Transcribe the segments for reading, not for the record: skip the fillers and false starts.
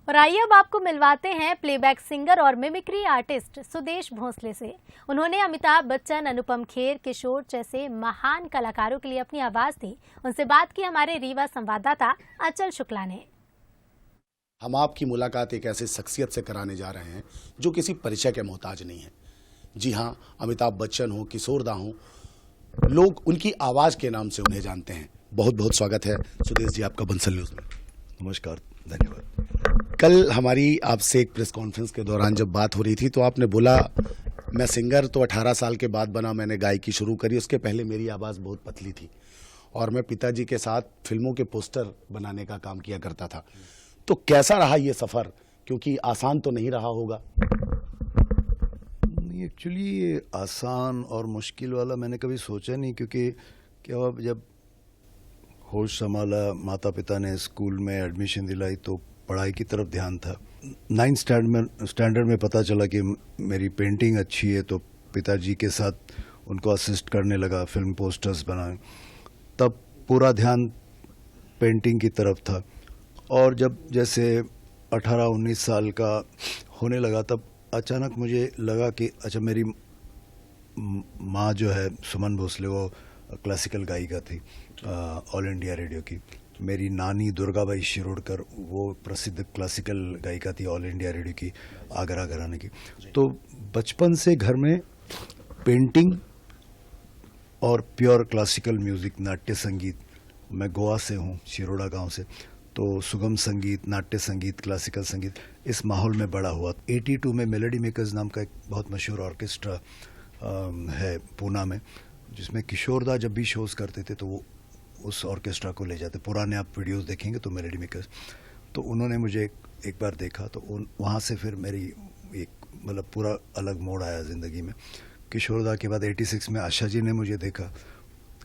और आइए अब आपको मिलवाते हैं प्लेबैक सिंगर और मिमिक्री आर्टिस्ट सुदेश भोसले से। उन्होंने अमिताभ बच्चन, अनुपम खेर, किशोर जैसे महान कलाकारों के लिए अपनी आवाज दी। उनसे बात की हमारे रीवा संवाददाता अचल शुक्ला ने। हम आपकी मुलाकात एक ऐसी शख्सियत से कराने जा रहे हैं जो किसी परिचय के मोहताज नहीं है। जी हाँ, अमिताभ बच्चन हो, किशोर दा हो, लोग उनकी आवाज के नाम से उन्हें जानते हैं। बहुत बहुत स्वागत है सुदेश जी आपका बंसल न्यूज में। नमस्कार, धन्यवाद। कल हमारी आपसे एक प्रेस कॉन्फ्रेंस के दौरान जब बात हो रही थी तो आपने बोला मैं सिंगर तो 18 साल के बाद बना, मैंने गायकी शुरू करी, उसके पहले मेरी आवाज़ बहुत पतली थी और मैं पिताजी के साथ फिल्मों के पोस्टर बनाने का काम किया करता था। तो कैसा रहा ये सफ़र, क्योंकि आसान तो नहीं रहा होगा? एक्चुअली ये आसान और मुश्किल वाला मैंने कभी सोचा नहीं, क्योंकि क्या हुआ, जब होश संभाला, माता पिता ने स्कूल में एडमिशन दिलाई तो पढ़ाई की तरफ ध्यान था। 9th स्टैंडर्ड में पता चला कि मेरी पेंटिंग अच्छी है, तो पिताजी के साथ उनको असिस्ट करने लगा, फिल्म पोस्टर्स बनाए। तब पूरा ध्यान पेंटिंग की तरफ था। और जब जैसे 18-19 साल का होने लगा तब अचानक मुझे लगा कि अच्छा, मेरी माँ जो है सुमन भोसले, वो क्लासिकल गायिका थी ऑल इंडिया रेडियो की। मेरी नानी दुर्गाबाई शिरोडकर, वो प्रसिद्ध क्लासिकल गायिका थी ऑल इंडिया रेडियो की, आगरा घराने की। तो बचपन से घर में पेंटिंग और प्योर क्लासिकल म्यूज़िक, नाट्य संगीत। मैं गोवा से हूँ, शिरोडा गांव से, तो सुगम संगीत, नाट्य संगीत, क्लासिकल संगीत, इस माहौल में बड़ा हुआ। 82 में मेलोडी मेकर्स नाम का एक बहुत मशहूर ऑर्केस्ट्रा है पूना में, जिसमें किशोर दा जब भी शोज़ करते थे तो वो उस ऑर्केस्ट्रा को ले जाते। पुराने आप वीडियोस देखेंगे तो मेलोडी मेकर्स, तो उन्होंने मुझे एक बार देखा, तो वहाँ से फिर मेरी एक मतलब पूरा अलग मोड़ आया ज़िंदगी में। किशोर दा के बाद 86 में आशा जी ने मुझे देखा।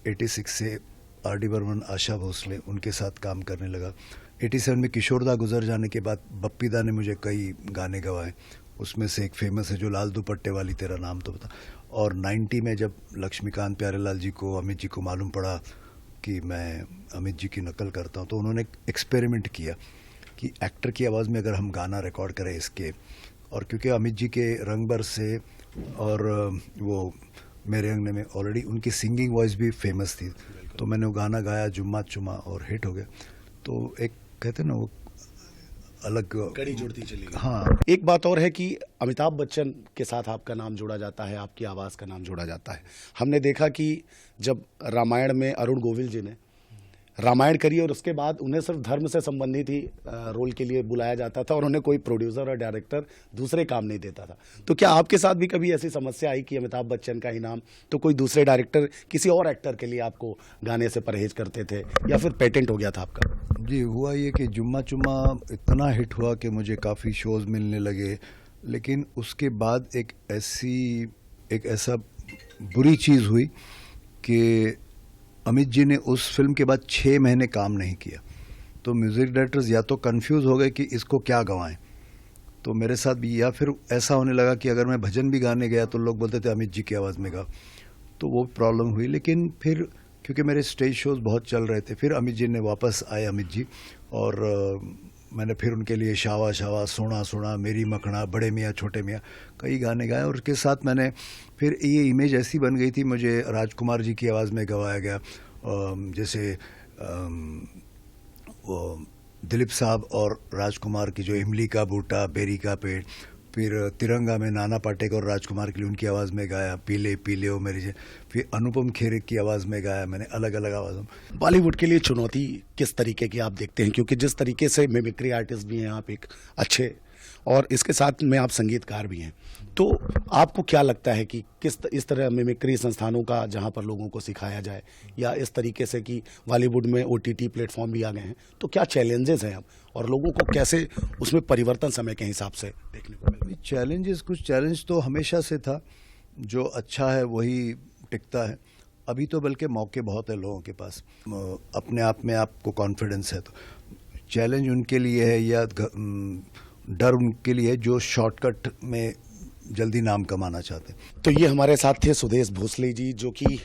86 से आर.डी. बर्मन, आशा भोसले, उनके साथ काम करने लगा। 87 में किशोर दा गुजर जाने के बाद बप्पी दा ने मुझे कई गाने गवाए, उसमें से एक फेमस है जो लाल दुपट्टे वाली तेरा नाम तो बता। और 90 में जब लक्ष्मीकांत प्यारेलाल जी को, अमित जी को मालूम पड़ा कि मैं अमित जी की नकल करता हूँ, तो उन्होंने एक्सपेरिमेंट किया कि एक्टर की आवाज़ में अगर हम गाना रिकॉर्ड करें इसके। और क्योंकि अमित जी के रंग बरस से और वो मेरे अंगने में ऑलरेडी उनकी सिंगिंग वॉइस भी फेमस थी, तो मैंने वो गाना गाया, जुम्मा चुम्मा, और हिट हो गया। तो एक कहते हैं ना, वो अलग कड़ी जुड़ती चली गई। हाँ। एक बात और है कि अमिताभ बच्चन के साथ आपका नाम जोड़ा जाता है, आपकी आवाज़ का नाम जोड़ा जाता है। हमने देखा कि जब रामायण में अरुण गोविल जी ने रामायण करी और उसके बाद उन्हें सिर्फ धर्म से संबंधित ही रोल के लिए बुलाया जाता था और उन्हें कोई प्रोड्यूसर और डायरेक्टर दूसरे काम नहीं देता था। तो क्या आपके साथ भी कभी ऐसी समस्या आई कि अमिताभ बच्चन का ही नाम, तो कोई दूसरे डायरेक्टर किसी और एक्टर के लिए आपको गाने से परहेज करते थे, या फिर पेटेंट हो गया था आपका? जी, हुआ ये कि जुम्मा चुम्मा इतना हिट हुआ कि मुझे काफ़ी शोज़ मिलने लगे, लेकिन उसके बाद एक ऐसा बुरी चीज़ हुई कि अमित जी ने उस फिल्म के बाद 6 महीने काम नहीं किया। तो म्यूज़िक डायरेक्टर्स या तो कंफ्यूज हो गए कि इसको क्या गवाएं, तो मेरे साथ भी, या फिर ऐसा होने लगा कि अगर मैं भजन भी गाने गया तो लोग बोलते थे अमित जी की आवाज़ में गा, तो वो प्रॉब्लम हुई। लेकिन फिर क्योंकि मेरे स्टेज शोज़ बहुत चल रहे थे, फिर अमित जी ने वापस आए, अमित जी, और मैंने फिर उनके लिए शावा शावा, सोना सोना, मेरी मखना, बड़े मियाँ छोटे मियाँ, कई गाने गाए। और उसके साथ मैंने फिर ये इमेज ऐसी बन गई थी, मुझे राजकुमार जी की आवाज़ में गवाया गया, जैसे वो दिलीप साहब और राजकुमार की जो इमली का बूटा, बेरी का पेड़, फिर तिरंगा में नाना पाटेकर और राजकुमार के लिए उनकी आवाज़ में गाया, पीले पीले ओ मेरी। फिर अनुपम खेर की आवाज़ में गाया मैंने, अलग अलग आवाज़ों में। बॉलीवुड के लिए चुनौती किस तरीके की आप देखते हैं, क्योंकि जिस तरीके से मिमिक्री आर्टिस्ट भी हैं आप एक अच्छे, और इसके साथ में आप संगीतकार भी हैं, तो आपको क्या लगता है कि इस तरह मिमिक्री संस्थानों का जहां पर लोगों को सिखाया जाए, या इस तरीके से कि बॉलीवुड में OTT प्लेटफॉर्म भी आ गए हैं, तो क्या चैलेंजेस हैं अब, और लोगों को कैसे उसमें परिवर्तन समय के हिसाब से देखने को मिले? चैलेंजेस, कुछ चैलेंज तो हमेशा से था, जो अच्छा है वही टिकता है। अभी तो बल्कि मौके बहुत है लोगों के पास, अपने आप में आपको कॉन्फिडेंस है, तो चैलेंज उनके लिए है या डर उनके लिए जो शॉर्टकट में जल्दी नाम कमाना चाहते हैं। तो ये हमारे साथ थे सुदेश भोसले जी, जो कि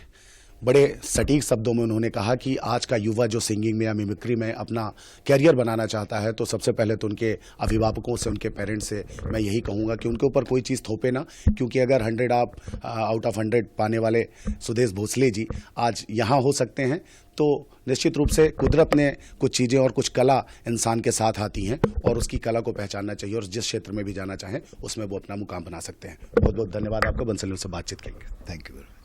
बड़े सटीक शब्दों में उन्होंने कहा कि आज का युवा जो सिंगिंग में या मिमिक्री में अपना कैरियर बनाना चाहता है, तो सबसे पहले तो उनके अभिभावकों से, उनके पेरेंट्स से मैं यही कहूँगा कि उनके ऊपर कोई चीज़ थोपे ना, क्योंकि अगर 100 आप आउट ऑफ 100 पाने वाले सुदेश भोसले जी आज यहाँ हो सकते हैं, तो निश्चित रूप से कुदरत ने कुछ चीज़ें और कुछ कला इंसान के साथ आती हैं और उसकी कला को पहचानना चाहिए और जिस क्षेत्र में भी जाना चाहें उसमें वो अपना मुकाम बना सकते हैं। बहुत बहुत धन्यवाद आपका बंसल न्यूज़ से बातचीत के लिए। Thank you.